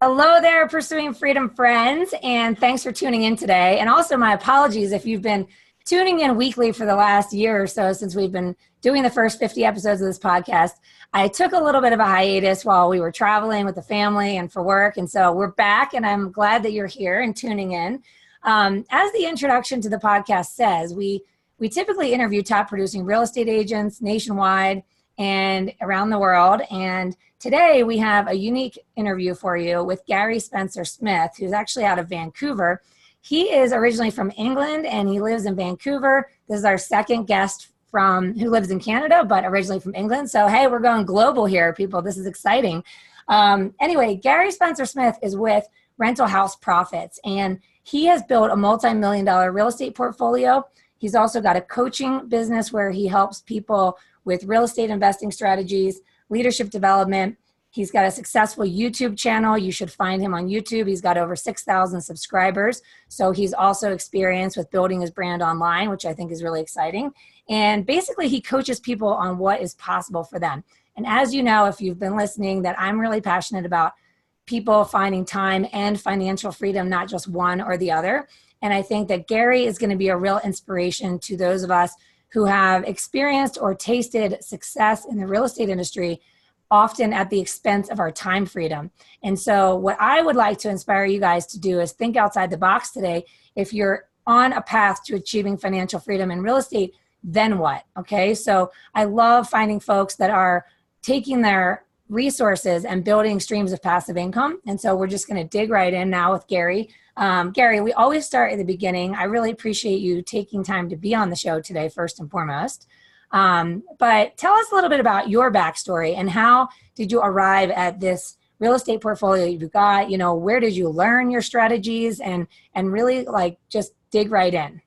Hello there, Pursuing Freedom friends, and thanks for tuning in today. And also, my apologies if you've been tuning in weekly for the last year or so since we've been doing the first 50 episodes of this podcast. I took a little bit of a hiatus while we were traveling with the family and for work, and so we're back, and I'm glad that you're here and tuning in. As the introduction to the podcast says, we typically interview top producing real estate agents nationwide and around the world, and today we have a unique interview for you with Gary Spencer Smith, who's actually out of Vancouver. He is originally from England and he lives in Vancouver. This is our second guest who lives in Canada, but originally from England. So, hey, we're going global here, people. This is exciting. Anyway, Gary Spencer Smith is with Rental House Profits, and he has built a multi-million-dollar real estate portfolio. He's also got a coaching business where he helps people with real estate investing strategies, leadership development. He's got a successful YouTube channel. You should find him on YouTube. He's got over 6,000 subscribers. So he's also experienced with building his brand online, which I think is really exciting. And basically he coaches people on what is possible for them. And as you know, if you've been listening, that I'm really passionate about people finding time and financial freedom, not just one or the other. And I think that Gary is going to be a real inspiration to those of us who have experienced or tasted success in the real estate industry, often at the expense of our time freedom. And so what I would like to inspire you guys to do is think outside the box today. If you're on a path to achieving financial freedom in real estate, then what? Okay, so I love finding folks that are taking their resources and building streams of passive income. And so we're just going to dig right in now with Gary. Gary, we always start at the beginning. I really appreciate you taking time to be on the show today, first and foremost. But tell us a little bit about your backstory and how did you arrive at this real estate portfolio you've got? You know, where did you learn your strategies and really just dig right in?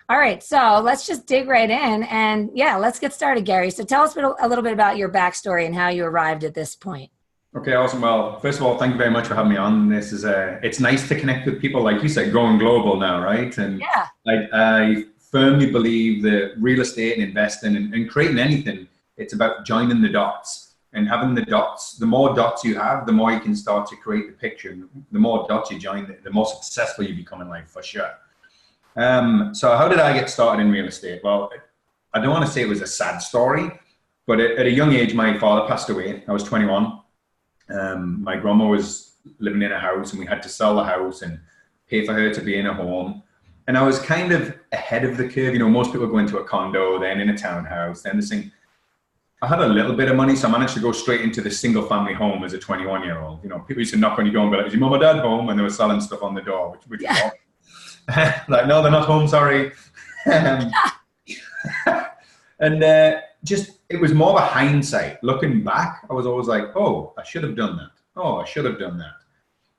All right, so let's just dig right in and let's get started, Gary. So tell us a little bit about your backstory and how you arrived at this point. Okay, awesome. Well, first of all, thank you very much for having me on. This is it's nice to connect with people, like you said, going global now, right? And yeah, I firmly believe that real estate and investing and creating anything, it's about joining the dots and having the dots. The more dots you have, the more you can start to create the picture. And the more dots you join, the more successful you become in life, for sure. So how did I get started in real estate? Well, I don't want to say it was a sad story, but at a young age, my father passed away. I was 21. My grandma was living in a house and we had to sell the house and pay for her to be in a home. And I was kind of ahead of the curve. You know, most people go into a condo, then in a townhouse, then this thing. I had a little bit of money, so I managed to go straight into the single family home as a 21-year-old. You know, people used to knock on your door and be like, is your mom or dad home? And they were selling stuff on the door, which was awesome. Like, no, they're not home, sorry. And it was more of a hindsight. Looking back, I was always like, oh, I should have done that. Oh, I should have done that.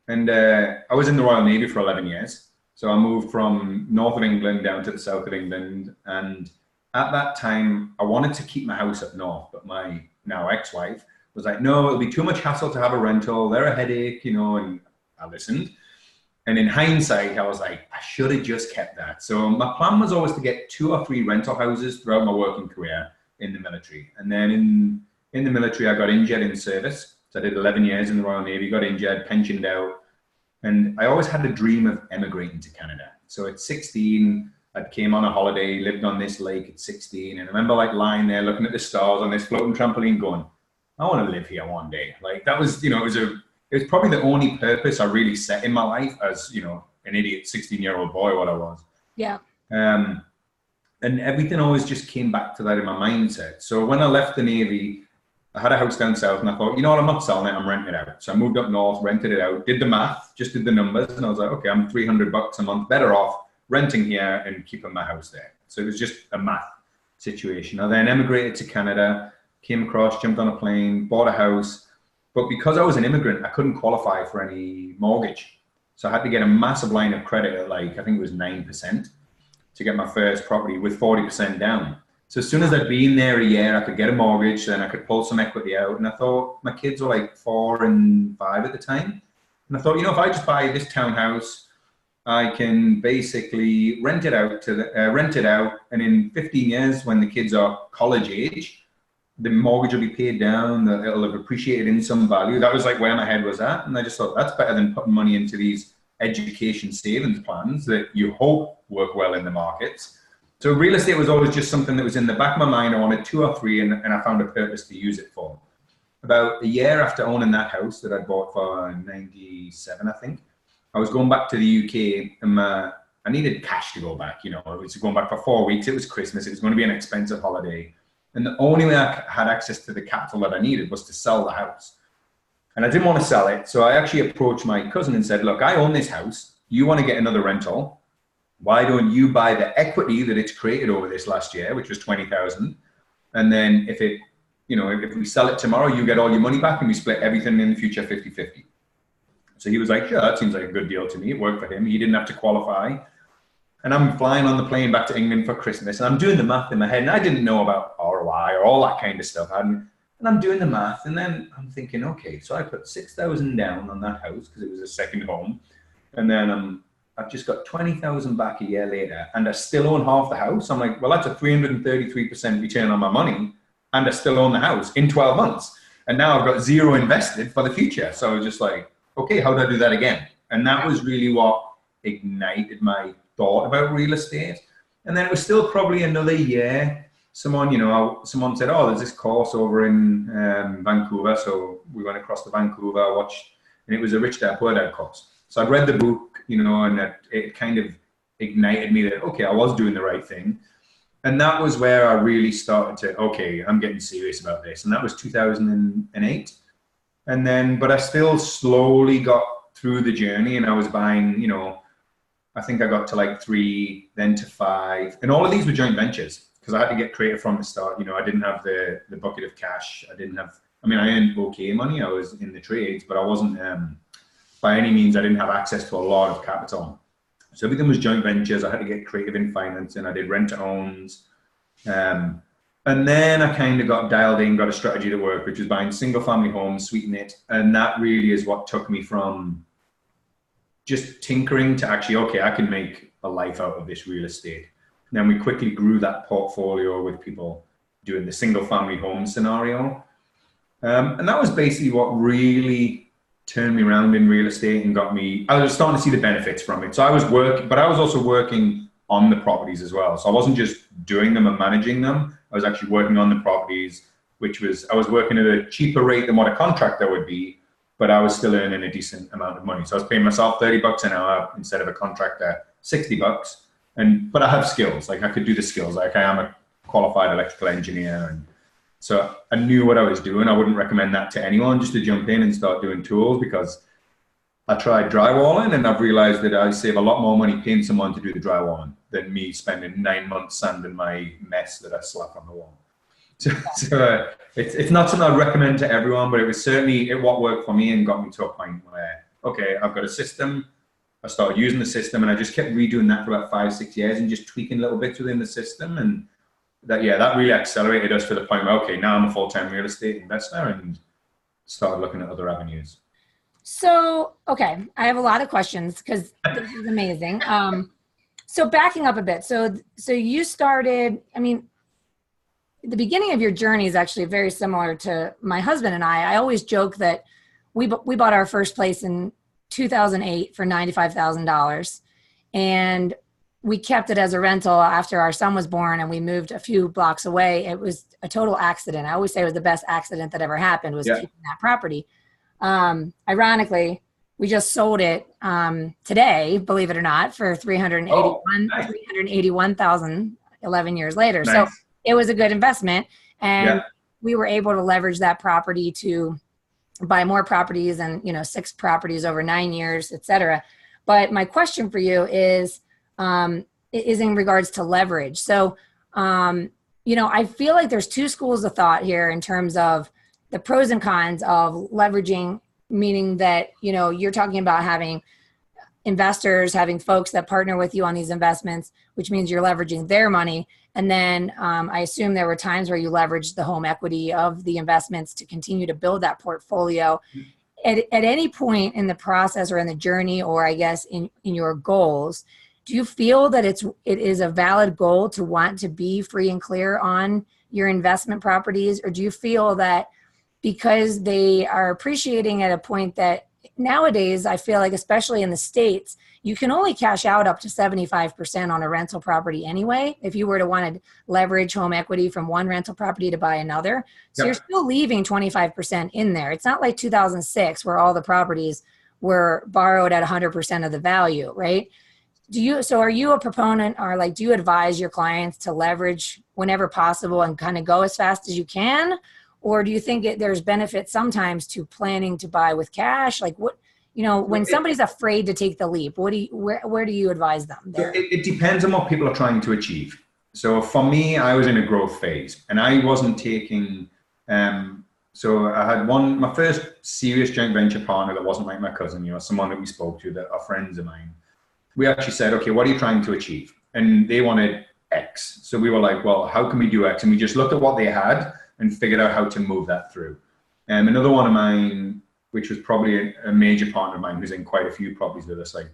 And I was in the Royal Navy for 11 years. So I moved from north of England down to the south of England. And at that time, I wanted to keep my house up north, but my now ex-wife was like, no, it'll be too much hassle to have a rental. They're a headache, you know, and I listened. And in hindsight, I was like, I should have just kept that. So my plan was always to get 2 or 3 rental houses throughout my working career in the military. And then in the military, I got injured in service. So I did 11 years in the Royal Navy, got injured, pensioned out. And I always had a dream of emigrating to Canada. So at 16, I came on a holiday, lived on this lake at 16. And I remember lying there looking at the stars on this floating trampoline going, I want to live here one day. Like that was, you know, it was probably the only purpose I really set in my life as, you know, an idiot 16-year-old boy, what I was. Yeah. And everything always just came back to that in my mindset. So when I left the Navy, I had a house down south and I thought, you know what, I'm not selling it, I'm renting it out. So I moved up north, rented it out, did the math, just did the numbers. And I was like, okay, I'm $300 a month better off renting here and keeping my house there. So it was just a math situation. I then emigrated to Canada, came across, jumped on a plane, bought a house. But because I was an immigrant, I couldn't qualify for any mortgage. So I had to get a massive line of credit at I think it was 9% to get my first property with 40% down. So as soon as I'd been there a year, I could get a mortgage, then I could pull some equity out. And I thought, my kids were 4 and 5 at the time. And I thought, you know, if I just buy this townhouse, I can basically rent it out. And in 15 years, when the kids are college age, the mortgage will be paid down, that it'll have appreciated in some value. That was like where my head was at. And I just thought that's better than putting money into these education savings plans that you hope work well in the markets. So real estate was always just something that was in the back of my mind. I wanted 2 or 3 and I found a purpose to use it for. About a year after owning that house that I bought for 97, I think, I was going back to the UK and I needed cash to go back. You know, I was going back for 4 weeks. It was Christmas. It was going to be an expensive holiday. And the only way I had access to the capital that I needed was to sell the house. And I didn't want to sell it. So I actually approached my cousin and said, look, I own this house. You want to get another rental. Why don't you buy the equity that it's created over this last year, which was 20,000. And then if we sell it tomorrow, you get all your money back and we split everything in the future 50-50. So he was like, sure, that seems like a good deal to me. It worked for him. He didn't have to qualify. And I'm flying on the plane back to England for Christmas. And I'm doing the math in my head. And I didn't know about ROI or all that kind of stuff. And I'm doing the math. And then I'm thinking, okay, so I put 6,000 down on that house because it was a second home. And then I've just got 20,000 back a year later. And I still own half the house. I'm like, well, that's a 333% return on my money. And I still own the house in 12 months. And now I've got 0 invested for the future. So I was just like, okay, how do I do that again? And that was really what ignited my thought about real estate. And then it was still probably another year. Someone said, oh, there's this course over in Vancouver. So we went across to Vancouver, I watched, and it was a Rich Dad Poor Dad course. So I'd read the book, and it kind of ignited me that, okay, I was doing the right thing. And that was where I really started to, okay, I'm getting serious about this. And that was 2008. And then, but I still slowly got through the journey and I was buying, I think I got to like 3, then to 5. And all of these were joint ventures because I had to get creative from the start. I didn't have the bucket of cash. I earned okay money. I was in the trades, but I wasn't, by any means, I didn't have access to a lot of capital. So everything was joint ventures. I had to get creative in financing. I did rent to owns. And then I kind of got dialed in, got a strategy that worked, which was buying single family homes, sweeten it. And that really is what took me from just tinkering to actually, okay, I can make a life out of this real estate. And then we quickly grew that portfolio with people doing the single family home scenario. And that was basically what really turned me around in real estate and I was starting to see the benefits from it. So I was working, but I was also working on the properties as well. So I wasn't just doing them and managing them. I was actually working on the properties, I was working at a cheaper rate than what a contractor would be, but I was still earning a decent amount of money. So I was paying myself $30 an hour instead of a contractor $60. But I have skills, like I could do the skills. Like I am a qualified electrical engineer. And so I knew what I was doing. I wouldn't recommend that to anyone just to jump in and start doing tools because I tried drywalling and I've realized that I save a lot more money paying someone to do the drywalling than me spending 9 months sanding my mess that I slap on the wall. So it's not something I'd recommend to everyone, but it was certainly what worked for me and got me to a point where, okay, I've got a system. I started using the system and I just kept redoing that for about 5-6 years and just tweaking little bits within the system. And that really accelerated us to the point where, okay, now I'm a full-time real estate investor and started looking at other avenues. So, okay, I have a lot of questions because this is amazing. So backing up a bit. So you started, the beginning of your journey is actually very similar to my husband and I. I always joke that we bought our first place in 2008 for $95,000 and we kept it as a rental after our son was born and we moved a few blocks away. It was a total accident. I always say it was the best accident that ever happened was keeping that property. Ironically, we just sold it today, believe it or not, for $381,000 11 years later. Nice. So it was a good investment, and we were able to leverage that property to buy more properties and 6 properties over 9 years, et cetera. But my question for you is in regards to leverage. So, I feel like there's 2 schools of thought here in terms of the pros and cons of leveraging, meaning that, you're talking about having investors, having folks that partner with you on these investments, which means you're leveraging their money. And then I assume there were times where you leveraged the home equity of the investments to continue to build that portfolio. At any point in the process or in the journey, or I guess in your goals, do you feel that it is a valid goal to want to be free and clear on your investment properties? Or do you feel that because they are appreciating at a point that nowadays, I feel like, especially in the States, you can only cash out up to 75% on a rental property anyway, if you were to want to leverage home equity from one rental property to buy another. So you're still leaving 25% in there. It's not like 2006 where all the properties were borrowed at 100% of the value, right? So are you a proponent, or like, do you advise your clients to leverage whenever possible and kind of go as fast as you can? Or do you think there's benefit sometimes to planning to buy with cash? Like, what, when somebody's afraid to take the leap, where do you advise them there? It depends on what people are trying to achieve. So for me, I was in a growth phase and I wasn't taking, so I had my first serious joint venture partner that wasn't like my cousin, someone that we spoke to that are friends of mine. We actually said, okay, what are you trying to achieve? And they wanted X. So we were like, well, how can we do X? And we just looked at what they had and figured out how to move that through. Another one of mine, which was probably a major partner of mine, who's in quite a few properties with us, like,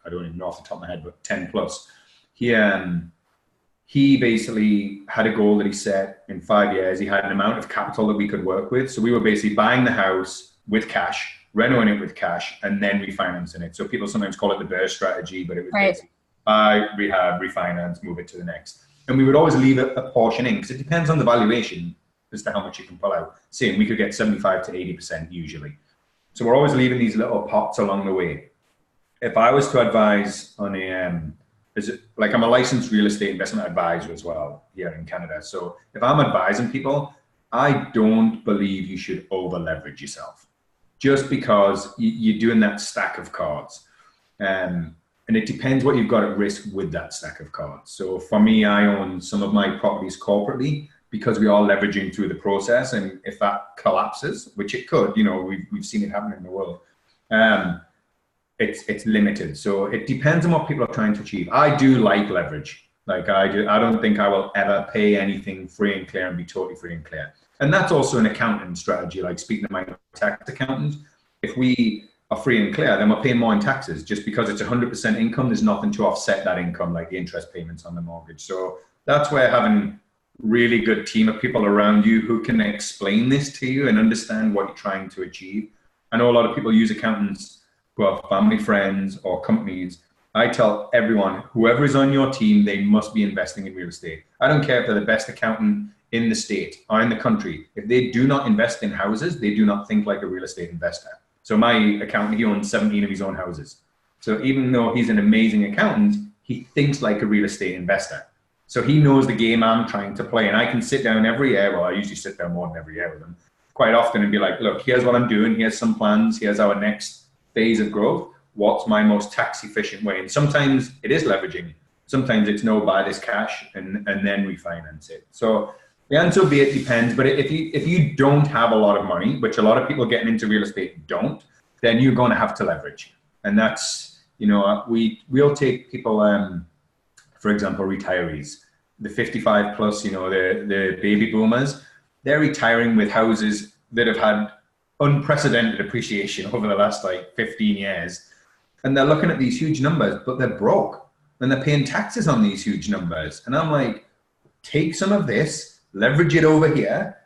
I don't even know off the top of my head, but 10 plus. He basically had a goal that he set in 5 years. He had an amount of capital that we could work with. So we were basically buying the house with cash, renovating it with cash, and then refinancing it. So people sometimes call it the BRRRR strategy, but it was basically buy, rehab, refinance, move it to the next. And we would always leave a portion in because it depends on the valuation as to how much you can pull out. Same, we could get 75 to 80% usually. So we're always leaving these little pots along the way. If I was to advise on I'm a licensed real estate investment advisor as well here in Canada. So if I'm advising people, I don't believe you should over leverage yourself just because you're doing that stack of cards. And it depends what you've got at risk with that stack of cards. So for me, I own some of my properties corporately because we are leveraging through the process. And if that collapses, which it could, we've seen it happen in the world, it's limited. So it depends on what people are trying to achieve. I do like leverage. Like I don't think I will ever pay anything free and clear and be totally free and clear. And that's also an accounting strategy. Like speaking to my tax accountant, if we are free and clear, then we're paying more in taxes. Just because it's 100% income, there's nothing to offset that income, like the interest payments on the mortgage. So that's where having really good team of people around you who can explain this to you and understand what you're trying to achieve. I know a lot of people use accountants who are family, friends, or companies. I tell everyone, whoever is on your team, they must be investing in real estate. I don't care if they're the best accountant in the state or in the country. If they do not invest in houses, they do not think like a real estate investor. So my accountant, he owns 17 of his own houses. So even though he's an amazing accountant, he thinks like a real estate investor. So he knows the game I'm trying to play. And I can sit down every year, well, I usually sit down more than every year with him, quite often, and be like, look, here's what I'm doing. Here's some plans. Here's our next phase of growth. What's my most tax efficient way? And sometimes it is leveraging. Sometimes it's no, buy this cash and then refinance it. So the answer will be it depends. But if you don't have a lot of money, which a lot of people getting into real estate don't, then you're going to have to leverage. And that's, we'll take people, for example, retirees, the 55 plus, the baby boomers, they're retiring with houses that have had unprecedented appreciation over the last 15 years. And they're looking at these huge numbers, but they're broke and they're paying taxes on these huge numbers. And I'm like, take some of this, leverage it over here,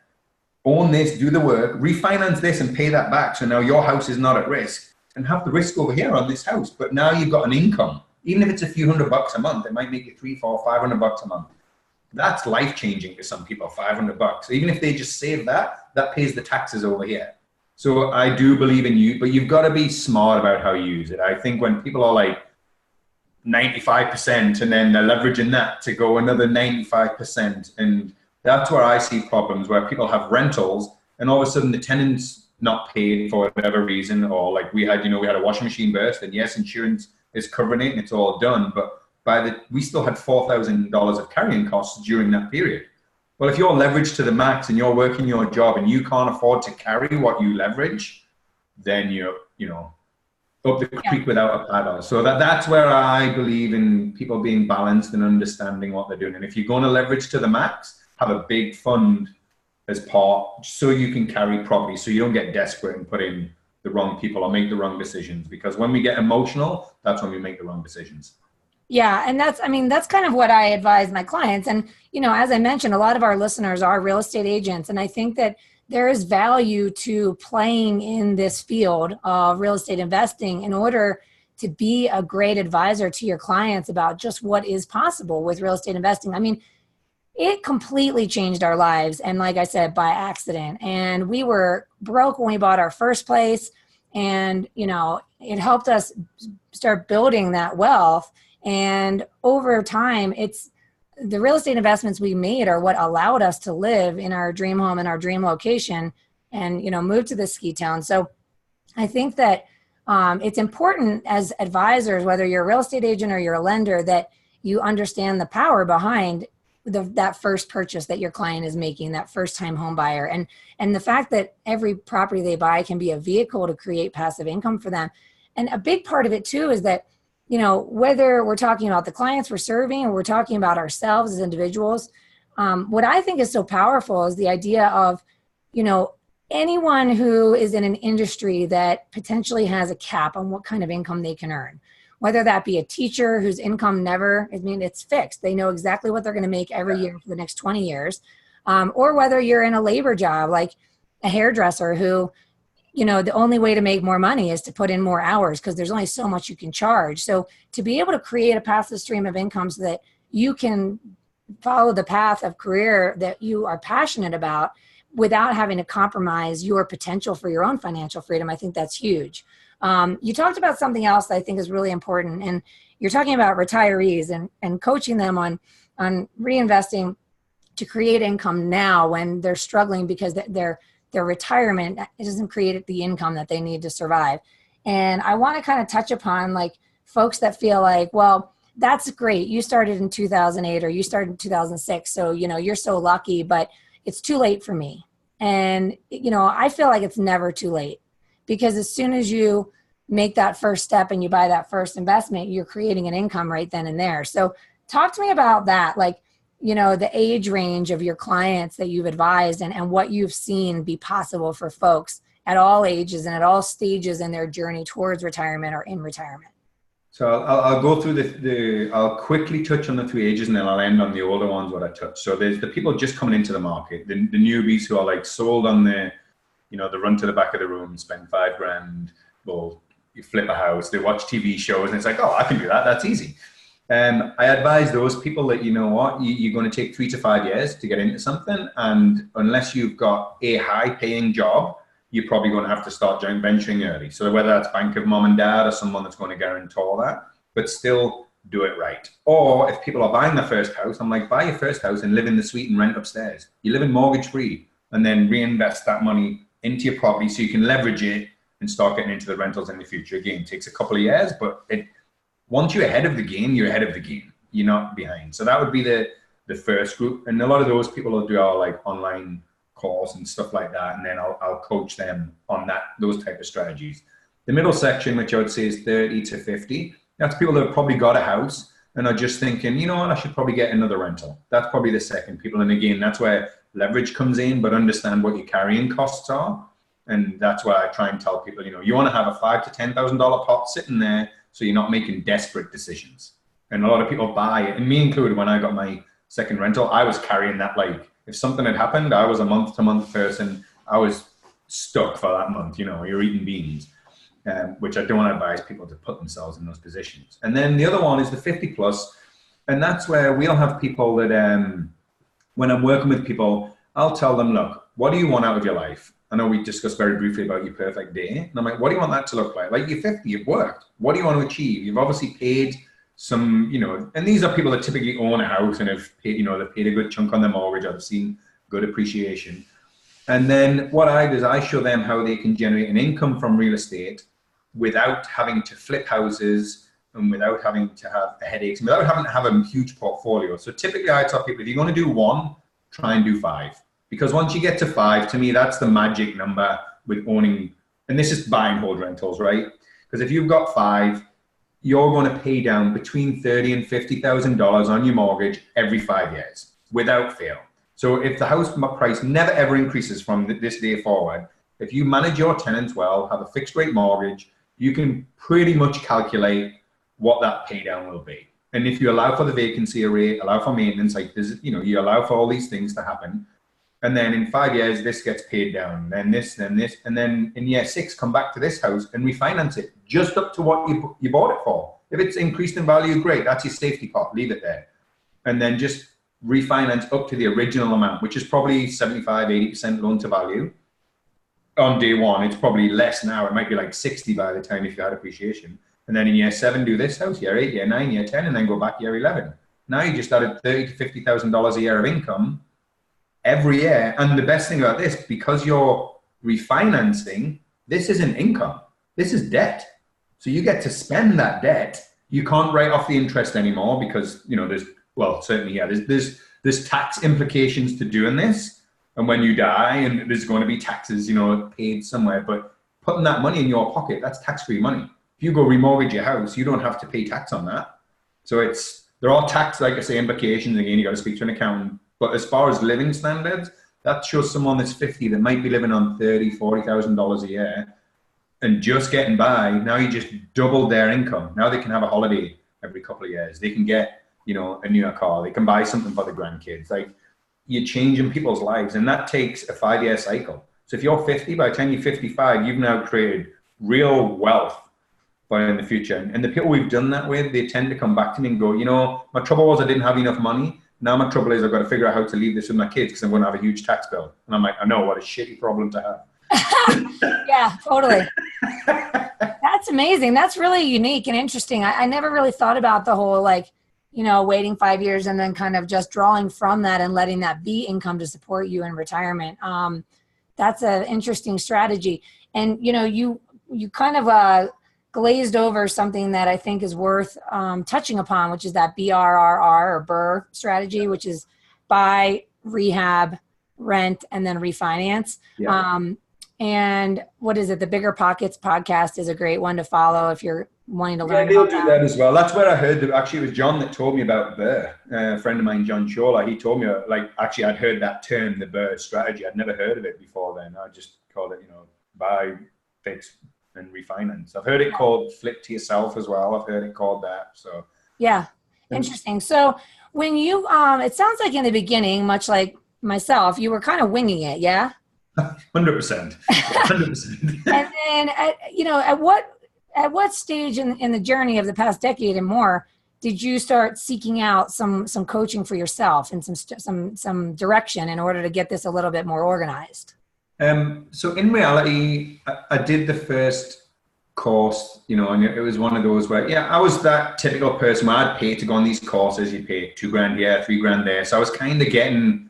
own this, do the work, refinance this and pay that back. So now your house is not at risk, and have the risk over here on this house. But now you've got an income. Even if it's a few $100 a month, it might make you $300, $400, $500 a month. That's life-changing to some people, $500. Even if they just save that, that pays the taxes over here. So I do believe in you, but you've got to be smart about how you use it. I think when people are like 95% and then they're leveraging that to go another 95%, and that's where I see problems, where people have rentals and all of a sudden the tenant's not paid for whatever reason, or like we had a washing machine burst, and yes, insurance is covering it and it's all done, but we still had $4,000 of carrying costs during that period. Well, if you're leveraged to the max and you're working your job and you can't afford to carry what you leverage, then you're, up the creek without a paddle. So that's where I believe in people being balanced and understanding what they're doing. And if you're going to leverage to the max, have a big fund as part so you can carry property, so you don't get desperate and put in the wrong people or make the wrong decisions. Because when we get emotional, that's when we make the wrong decisions. Yeah, and that's kind of what I advise my clients. And, as I mentioned, a lot of our listeners are real estate agents. And I think that there is value to playing in this field of real estate investing in order to be a great advisor to your clients about just what is possible with real estate investing. I mean, it completely changed our lives. And like I said, by accident. And we were broke when we bought our first place. And, it helped us start building that wealth. And over time, it's the real estate investments we made are what allowed us to live in our dream home in our dream location and, move to the ski town. So I think that it's important as advisors, whether you're a real estate agent or you're a lender, that you understand the power behind that first purchase that your client is making, that first time home buyer. And the fact that every property they buy can be a vehicle to create passive income for them. And a big part of it too is that, whether we're talking about the clients we're serving or we're talking about ourselves as individuals, what I think is so powerful is the idea of, anyone who is in an industry that potentially has a cap on what kind of income they can earn, whether that be a teacher whose income it's fixed. They know exactly what they're going to make every year for the next 20 years. Or whether you're in a labor job, like a hairdresser who, the only way to make more money is to put in more hours because there's only so much you can charge. So to be able to create a passive stream of income so that you can follow the path of career that you are passionate about without having to compromise your potential for your own financial freedom, I think that's huge. You talked about something else that I think is really important, and you're talking about retirees and coaching them on reinvesting to create income now when they're struggling because their retirement doesn't create the income that they need to survive. And I want to kind of touch upon like folks that feel like, well, that's great. You started in 2008 or you started in 2006. So, you're so lucky, but it's too late for me. And, I feel like it's never too late because as soon as you make that first step and you buy that first investment, you're creating an income right then and there. So talk to me about that. Like, the age range of your clients that you've advised and what you've seen be possible for folks at all ages and at all stages in their journey towards retirement or in retirement. So I'll go through I'll quickly touch on the three ages and then I'll end on the older ones what I touched. So there's the people just coming into the market, the newbies who are like sold on the run to the back of the room, spend $5,000, well, you flip a house, they watch TV shows and it's like, oh, I can do that. That's easy. I advise those people that, you're going to take 3 to 5 years to get into something. And unless you've got a high paying job, you're probably going to have to start joint venturing early. So whether that's bank of mom and dad or someone that's going to guarantor that, but still do it right. Or if people are buying their first house, I'm like, buy your first house and live in the suite and rent upstairs. You live in mortgage free and then reinvest that money into your property so you can leverage it and start getting into the rentals in the future. Again, it takes a couple of years, but once you're ahead of the game, you're ahead of the game. You're not behind. So that would be the first group. And a lot of those people will do our like online calls and stuff like that. And then I'll coach them on those type of strategies. The middle section, which I would say is 30 to 50, that's people that have probably got a house and are just thinking, you know what, I should probably get another rental. That's probably the second people. And again, that's where leverage comes in, but understand what your carrying costs are. And that's why I try and tell people, you want to have a $5,000 to $10,000 pot sitting there so you're not making desperate decisions. And a lot of people buy it, and me included, when I got my second rental, I was carrying that like, if something had happened, I was a month-to-month person. I was stuck for that month, you're eating beans, which I don't advise people to put themselves in those positions. And then the other one is the 50 plus. And that's where we'll have people that, when I'm working with people, I'll tell them, look, what do you want out of your life? I know we discussed very briefly about your perfect day. And I'm like, what do you want that to look like? Like you're 50, you've worked. What do you want to achieve? You've obviously paid some, and these are people that typically own a house and have paid, they've paid a good chunk on their mortgage. I've seen good appreciation. And then what I do is I show them how they can generate an income from real estate without having to flip houses and without having to have headaches, and without having to have a huge portfolio. So typically I tell people, if you're going to do one, try and do 5. Because once you get to 5, to me, that's the magic number with owning, and this is buy and hold rentals, right? Because if you've got 5, you're going to pay down between $30,000 and $50,000 on your mortgage every 5 years without fail. So if the house price never ever increases from this day forward, if you manage your tenants well, have a fixed rate mortgage, you can pretty much calculate what that pay down will be. And if you allow for the vacancy rate, allow for maintenance, like there's, you allow for all these things to happen. And then in 5 years, this gets paid down, then this, and then in year 6, come back to this house and refinance it just up to what you bought it for. If it's increased in value, great, that's your safety pot, leave it there. And then just refinance up to the original amount, which is probably 75, 80% loan to value. On day 1, it's probably less now. It might be like 60 by the time if you had appreciation. And then in year 7, do this house, year 8, year 9, year 10, and then go back year 11. Now you just added $30,000 to $50,000 a year of income every year. And the best thing about this, because you're refinancing, this isn't income. This is debt. So you get to spend that debt. You can't write off the interest anymore because, there's tax implications to doing this. And when you die, and there's going to be taxes, paid somewhere, but putting that money in your pocket, that's tax-free money. If you go remortgage your house, you don't have to pay tax on that. So there are tax, like I say, implications. Again, you got to speak to an accountant. But as far as living standards, that shows someone that's 50 that might be living on $30,000, $40,000 a year and just getting by. Now you just doubled their income. Now they can have a holiday every couple of years. They can get, a newer car. They can buy something for the grandkids. Like, you're changing people's lives, and that takes a 5-year cycle. So if you're 50, by the time you're 55, you've now created real wealth for in the future. And the people we've done that with, they tend to come back to me and go, my trouble was I didn't have enough money. Now my trouble is I've got to figure out how to leave this with my kids because I'm going to have a huge tax bill. And I'm like, I know, what a shitty problem to have. Yeah, totally. That's amazing. That's really unique and interesting. I never really thought about the whole, waiting 5 years and then kind of just drawing from that and letting that be income to support you in retirement. That's an interesting strategy. And, you kind of glazed over something that I think is worth touching upon, which is that BRRR or BRRR strategy, which is buy, rehab, rent, and then refinance. Yeah. And what is it? The Bigger Pockets podcast is a great one to follow if you're wanting to learn. Yeah, they'll do that as well. That's where I heard that. Actually, it was John that told me about BRRR. A friend of mine, John Shola, he told me, I'd heard that term, the BRRR strategy. I'd never heard of it before then. I just called it, buy, fix, and refinance. I've heard it called flip to yourself as well. I've heard it called that. So yeah, interesting. So when you, it sounds like in the beginning, much like myself, you were kind of winging it, yeah? 100%. 100%. And then, at what stage in the journey of the past decade and more did you start seeking out some coaching for yourself and some direction in order to get this a little bit more organized? So in reality, I did the first course, and it was one of those where, I was that typical person where I'd pay to go on these courses. You pay $2,000 here, $3,000 there. So I was kind of getting,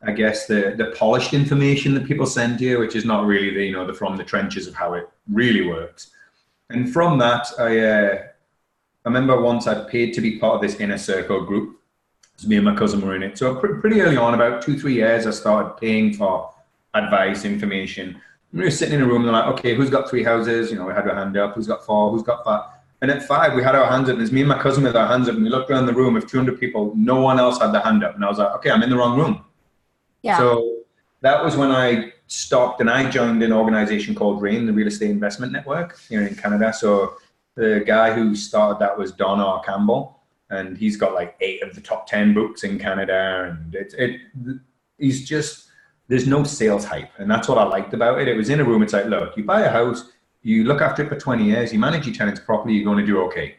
I guess, the polished information that people send you, which is not really the from the trenches of how it really works. And from that, I remember once I'd paid to be part of this inner circle group. So me and my cousin were in it. So pretty early on, about 2-3 years, I started paying for advice, information. We were sitting in a room and they're like, okay, who's got 3 houses? We had our hand up. Who's got 4? Who's got 5? And at 5, we had our hands up. And it's me and my cousin with our hands up. And we looked around the room of 200 people. No one else had their hand up. And I was like, okay, I'm in the wrong room. Yeah. So that was when I stopped and I joined an organization called RAIN, the Real Estate Investment Network here in Canada. So the guy who started that was Don R. Campbell. And he's got like 8 of the top 10 books in Canada. And he's just, there's no sales hype. And that's what I liked about it. It was in a room. It's like, look, you buy a house, you look after it for 20 years, you manage your tenants properly, you're going to do okay.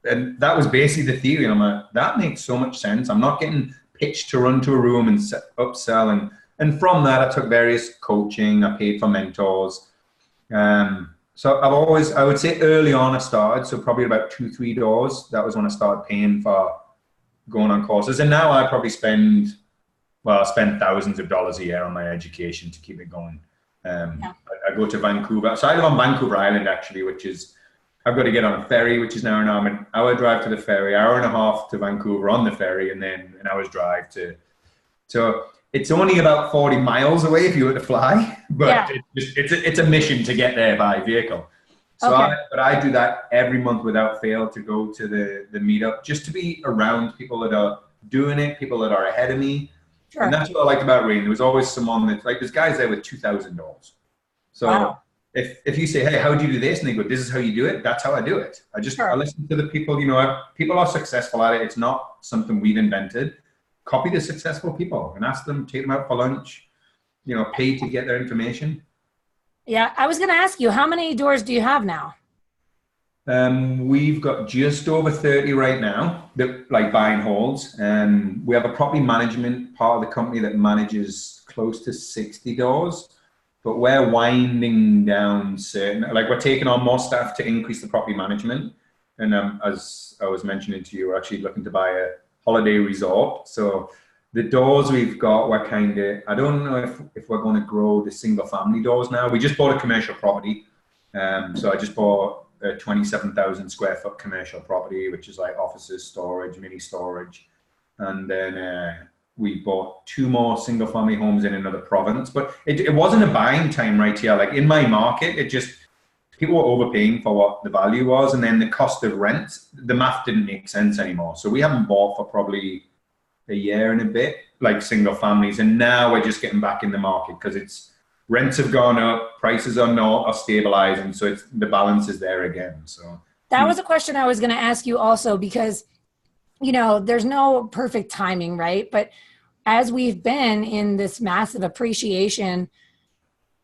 And that was basically the theory. And I'm like, that makes so much sense. I'm not getting pitched to run to a room and upsell. And from that, I took various coaching. I paid for mentors. So I would say early on I started, so probably about 2-3 doors. That was when I started paying for going on courses. And now I probably spend thousands of dollars a year on my education to keep it going. I go to Vancouver. So I live on Vancouver Island, actually, which is, I've got to get on a ferry, which is now an hour drive to the ferry, hour and a half to Vancouver on the ferry, and then an hour's drive to, so it's only about 40 miles away if you were to fly, but it's a mission to get there by vehicle. So okay. But I do that every month without fail to go to the meetup, just to be around people that are doing it, people that are ahead of me. Sure. And that's what I liked about RAIN. There was always someone that, like, there's guys there with $2,000. So wow. if you say, hey, how do you do this? And they go, this is how you do it. That's how I do it. I Sure. listen to the people, people are successful at it. It's not something we've invented. Copy the successful people and ask them, take them out for lunch, pay to get their information. Yeah. I was going to ask you, how many doors do you have now? We've got just over 30 right now that like buy and holds. We have a property management part of the company that manages close to 60 doors. But we're winding down like we're taking on more staff to increase the property management. And as I was mentioning to you, we're actually looking to buy a holiday resort. So the doors we've got, we're I don't know if we're going to grow the single family doors now. We just bought a commercial property. So I just bought a 27,000 square foot commercial property, which is like offices, storage, mini storage. And then we bought 2 more single family homes in another province, but it wasn't a buying time right here. Like in my market, people were overpaying for what the value was. And then the cost of rent, the math didn't make sense anymore. So we haven't bought for probably a year and a bit, like single families. And now we're just getting back in the market because rents have gone up, prices are stabilizing. So the balance is there again. So that was a question I was going to ask you also, because there's no perfect timing, right? But as we've been in this massive appreciation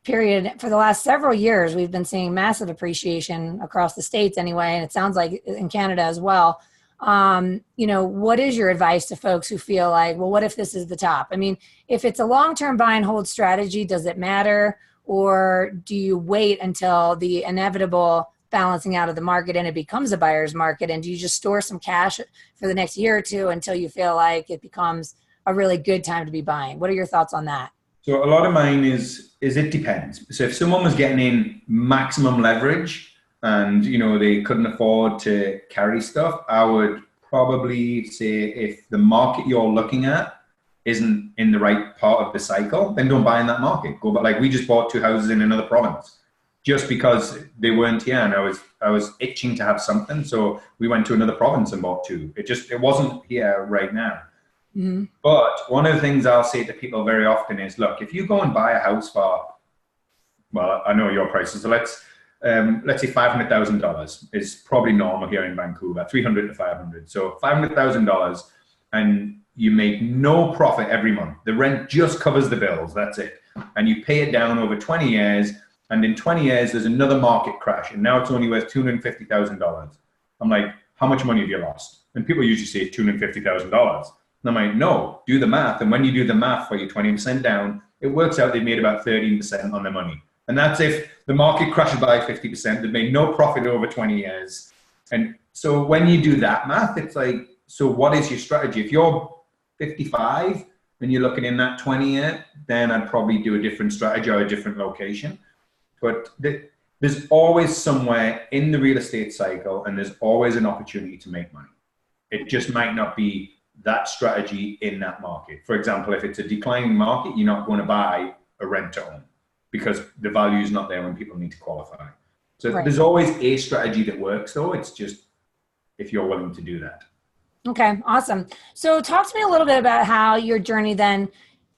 period for the last several years, we've been seeing massive appreciation across the States anyway, and it sounds like in Canada as well. What is your advice to folks who feel like, well, what if this is the top? I mean, if it's a long-term buy and hold strategy, does it matter? Or do you wait until the inevitable balancing out of the market and it becomes a buyer's market? And do you just store some cash for the next year or two until you feel like it becomes a really good time to be buying? What are your thoughts on that? So a lot of mine is it depends. So if someone was getting in maximum leverage and, they couldn't afford to carry stuff, I would probably say if the market you're looking at isn't in the right part of the cycle, then don't buy in that market. We just bought 2 houses in another province. Just because they weren't here and I was itching to have something. So we went to another province and bought 2. It wasn't here right now. Mm-hmm. But one of the things I'll say to people very often is, look, if you go and buy a house for, well, I know your prices. So let's say $500,000 is probably normal here in Vancouver, 300 to 500. So $500,000 and you make no profit every month. The rent just covers the bills. That's it. And you pay it down over 20 years. And in 20 years, there's another market crash, and now it's only worth $250,000. I'm like, how much money have you lost? And people usually say $250,000. And I'm like, no, do the math. And when you do the math for your 20% down, it works out they've made about 13% on their money. And that's if the market crashes by 50%, they've made no profit over 20 years. And so when you do that math, it's like, so what is your strategy? If you're 55 and you're looking in that 20 year, then I'd probably do a different strategy or a different location. But there's always somewhere in the real estate cycle, and there's always an opportunity to make money. It just might not be that strategy in that market. For example, if it's a declining market, you're not going to buy a rent to own because the value is not there when people need to qualify. So There's always a strategy that works, though. It's just if you're willing to do that. Okay, awesome. So talk to me a little bit about how your journey then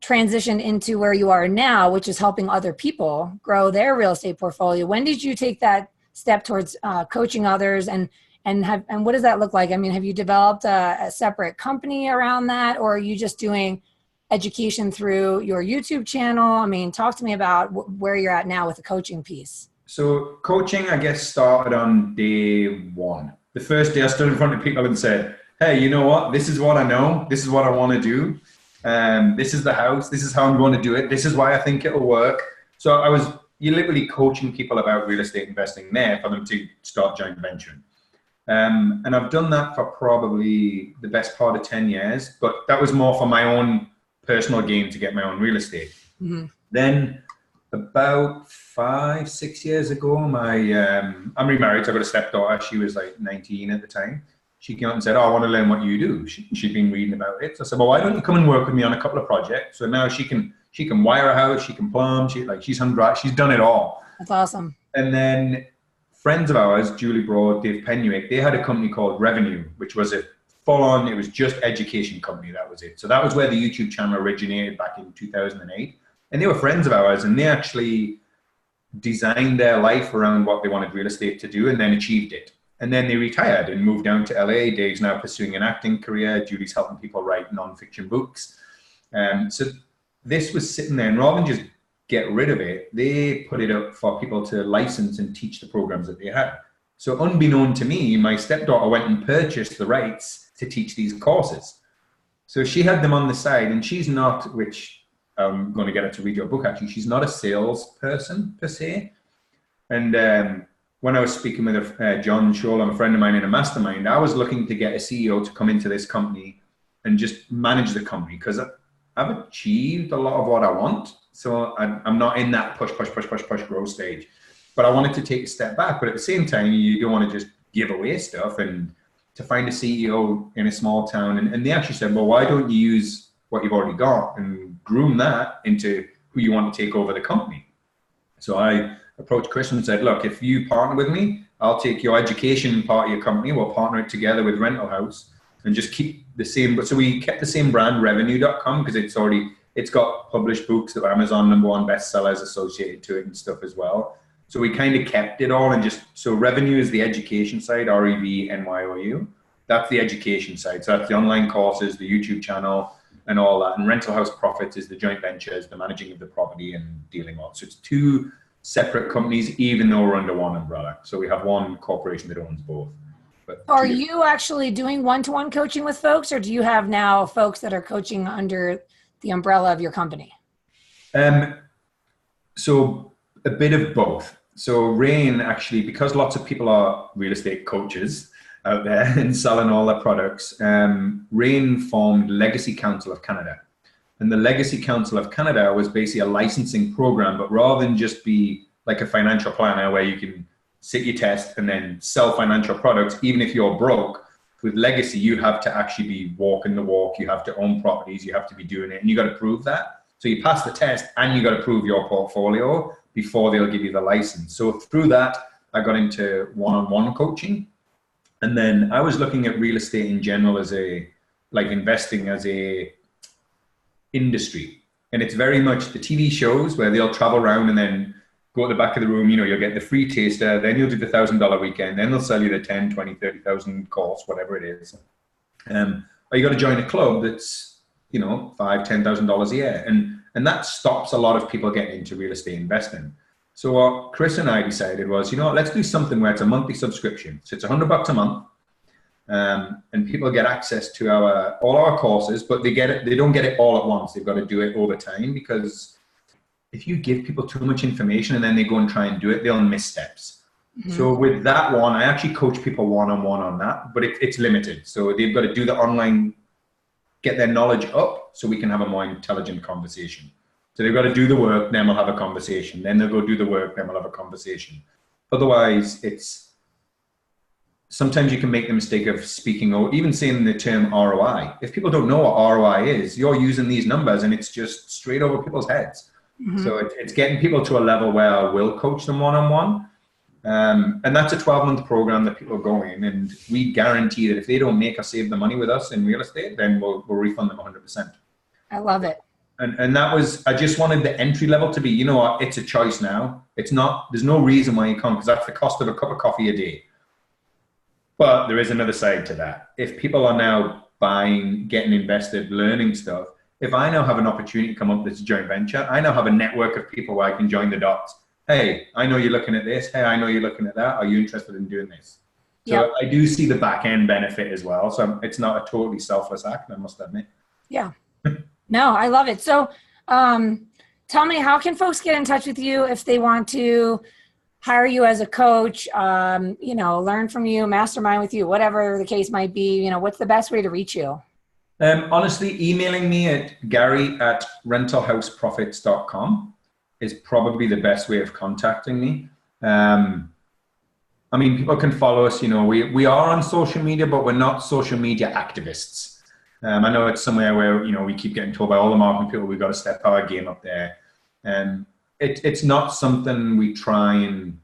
transitioned into where you are now, which is helping other people grow their real estate portfolio. When did you take that step towards coaching others, and what does that look like? I mean, have you developed a separate company around that, or are you just doing education through your YouTube channel? I mean, talk to me about where you're at now with the coaching piece. So coaching, I guess, started on day 1. The first day I stood in front of people and said, hey, you know what? This is what I know. This is what I want to do. This is the house. This is how I'm going to do it. This is why I think it'll work. So you're literally coaching people about real estate investing there for them to start joint venturing. And I've done that for probably the best part of 10 years, but that was more for my own personal gain to get my own real estate. Mm-hmm. Then about 5-6 years ago, I'm remarried, so I've got a stepdaughter. She was like 19 at the time. She came out and said, I want to learn what you do. She'd been reading about it. So I said, well, why don't you come and work with me on a couple of projects? So now she can wire a house, she can plumb, she's done it all. That's awesome. And then friends of ours, Julie Broad, Dave Penwick, they had a company called Revenue, which was a full-on, it was just education company. That was it. So that was where the YouTube channel originated back in 2008. And they were friends of ours, and they designed their life around what they wanted real estate to do and then achieved it. And then they retired and moved down to LA. Dave's now pursuing an acting career. Julie's helping people write nonfiction books. So this was sitting there, and rather than just get rid of it, they put it up for people to license and teach the programs that they had. So unbeknown to me, my stepdaughter went and purchased the rights to teach these courses. So she had them on the side, and she's not, which I'm going to get her to read your book actually, she's not a salesperson per se. And when I was speaking with John Scholl, a friend of mine in a mastermind, I was looking to get a CEO to come into this company and just manage the company, because I've achieved a lot of what I want. So I'm not in that push growth stage. But I wanted to take a step back. But at the same time, you don't want to just give away stuff. And to find a CEO in a small town, and they actually said, well, why don't you use what you've already got and groom that into who you want to take over the company? So I approached Chris and said, look, if you partner with me, I'll take your education part of your company. We'll partner it together with Rental House and just keep the same. But so we kept the same brand, revenue.com, because it's got published books that are Amazon #1 bestsellers associated to it and stuff as well. So we kind of kept it all, and so revenue is the education side, REVNYOU. That's the education side. So that's the online courses, the YouTube channel and all that. And Rental House Profits is the joint ventures, the managing of the property and dealing with. So it's two separate companies, even though we're under one umbrella. So we have one corporation that owns both. But are you actually doing one-to-one coaching with folks, or do you have now folks that are coaching under the umbrella of your company? So a bit of both. So Rain actually, because lots of people are real estate coaches out there and selling all their products, Rain formed Legacy Council of Canada. And the Legacy Council of Canada was basically a licensing program, but rather than just be like a financial planner where you can sit your test and then sell financial products, even if you're broke, with Legacy, you have to actually be walking the walk. You have to own properties. You have to be doing it, and you got to prove that. So you pass the test and you got to prove your portfolio before they'll give you the license. So through that, I got into one-on-one coaching. And then I was looking at real estate in general as investing as a industry. And it's very much the TV shows where they'll travel around and then go to the back of the room, you'll get the free taster, then you'll do the $1,000 weekend, then they'll sell you the 10, 20, 30,000 course, whatever it is. Or you got to join a club that's, $5,000, $10,000 a year. And that stops a lot of people getting into real estate investing. So what Chris and I decided was, let's do something where it's a monthly subscription. So it's $100 a month. And people get access to all our courses, but they don't get it all at once. They've got to do it over time, because if you give people too much information and then they go and try and do it, they'll miss steps. Mm-hmm. So with that one, I actually coach people one-on-one on that, but it's limited. So they've got to do the online, get their knowledge up so we can have a more intelligent conversation. So they've got to do the work, then we'll have a conversation. Then they'll go do the work, then we'll have a conversation. Otherwise, sometimes you can make the mistake of speaking or even saying the term ROI. If people don't know what ROI is, you're using these numbers and it's just straight over people's heads. Mm-hmm. So it's getting people to a level where I will coach them one-on-one. And that's a 12-month program that people go in, and we guarantee that if they don't make or save the money with us in real estate, then we'll refund them 100%. I love it. And that was, I just wanted the entry level to be, it's a choice now. It's not, there's no reason why you can't, because that's the cost of a cup of coffee a day. But there is another side to that. If people are now buying, getting invested, learning stuff, if I now have an opportunity to come up with this joint venture, I now have a network of people where I can join the dots. Hey, I know you're looking at this. Hey, I know you're looking at that. Are you interested in doing this? So yep. I do see the back end benefit as well. So it's not a totally selfless act, I must admit. Yeah. No, I love it. So tell me, how can folks get in touch with you if they want to hire you as a coach, learn from you, mastermind with you, whatever the case might be? What's the best way to reach you? Honestly, emailing me at gary@rentalhouseprofits.com is probably the best way of contacting me. People can follow us. We are on social media, but we're not social media activists. I know it's somewhere where, we keep getting told by all the marketing people, we've got to step our game up there. It's not something we try and,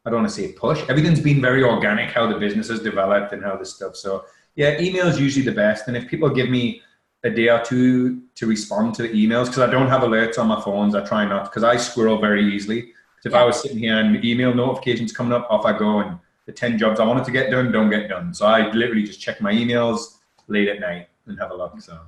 I don't want to say push. Everything's been very organic, how the business has developed and how this stuff. So yeah, email is usually the best. And if people give me a day or two to respond to the emails, because I don't have alerts on my phones, I try not, because I squirrel very easily. So If I was sitting here and email notifications coming up, off I go, and the 10 jobs I wanted to get done don't get done. So I literally just check my emails late at night and have a look. So.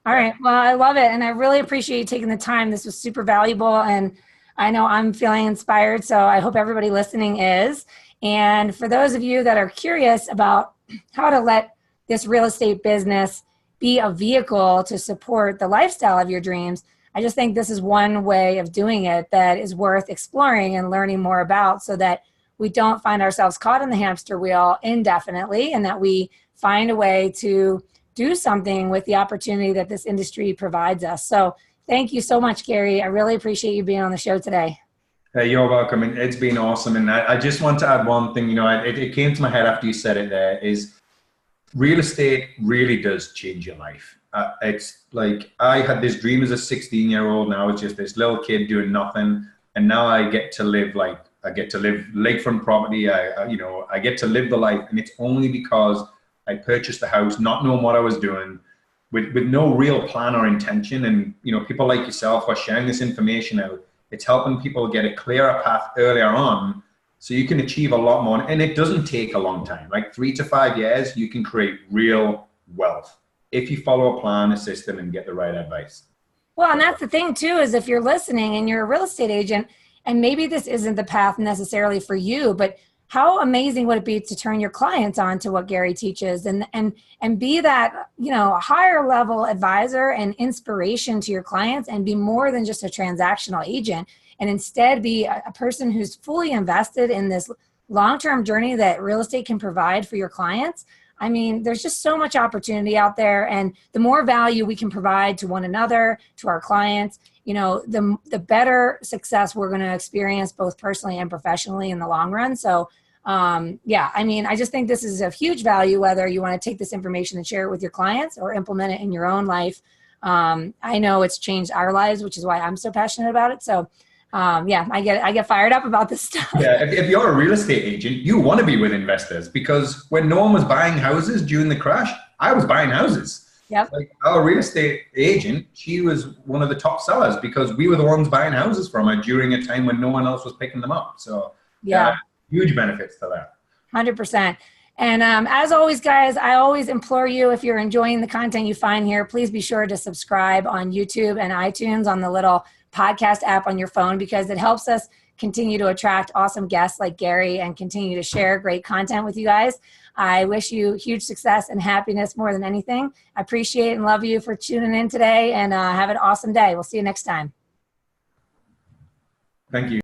All right. Well, I love it. And I really appreciate you taking the time. This was super valuable. And I know I'm feeling inspired. So I hope everybody listening is. And for those of you that are curious about how to let this real estate business be a vehicle to support the lifestyle of your dreams, I just think this is one way of doing it that is worth exploring and learning more about, so that we don't find ourselves caught in the hamster wheel indefinitely, and that we find a way to do something with the opportunity that this industry provides us. So thank you so much, Gary. I really appreciate you being on the show today. You're welcome. And it's been awesome. And I just want to add one thing, it came to my head after you said it there, is real estate really does change your life. It's like, I had this dream as a 16-year-old, and I was just this little kid doing nothing. And now I get to live lakefront property. I get to live the life. And it's only because I purchased the house, not knowing what I was doing, with no real plan or intention. And, people like yourself are sharing this information out. It's helping people get a clearer path earlier on, so you can achieve a lot more. And it doesn't take a long time, like 3 to 5 years, you can create real wealth if you follow a plan, a system, and get the right advice. Well, and that's the thing too, is if you're listening and you're a real estate agent, and maybe this isn't the path necessarily for you, but how amazing would it be to turn your clients on to what Gary teaches, and be that, higher level advisor and inspiration to your clients, and be more than just a transactional agent, and instead be a person who's fully invested in this long-term journey that real estate can provide for your clients. I mean, there's just so much opportunity out there, and the more value we can provide to one another, to our clients, the better success we're going to experience, both personally and professionally, in the long run. So, I just think this is of huge value, whether you want to take this information and share it with your clients or implement it in your own life. I know it's changed our lives, which is why I'm so passionate about it. So, I get fired up about this stuff. Yeah, if you're a real estate agent, you want to be with investors, because when no one was buying houses during the crash, I was buying houses. Yep. Like, our real estate agent, she was one of the top sellers because we were the ones buying houses from her during a time when no one else was picking them up. So huge benefits to that. 100%. And as always, guys, I always implore you, if you're enjoying the content you find here, please be sure to subscribe on YouTube and iTunes on the little podcast app on your phone, because it helps us continue to attract awesome guests like Gary and continue to share great content with you guys. I wish you huge success and happiness more than anything. I appreciate and love you for tuning in today, and have an awesome day. We'll see you next time. Thank you.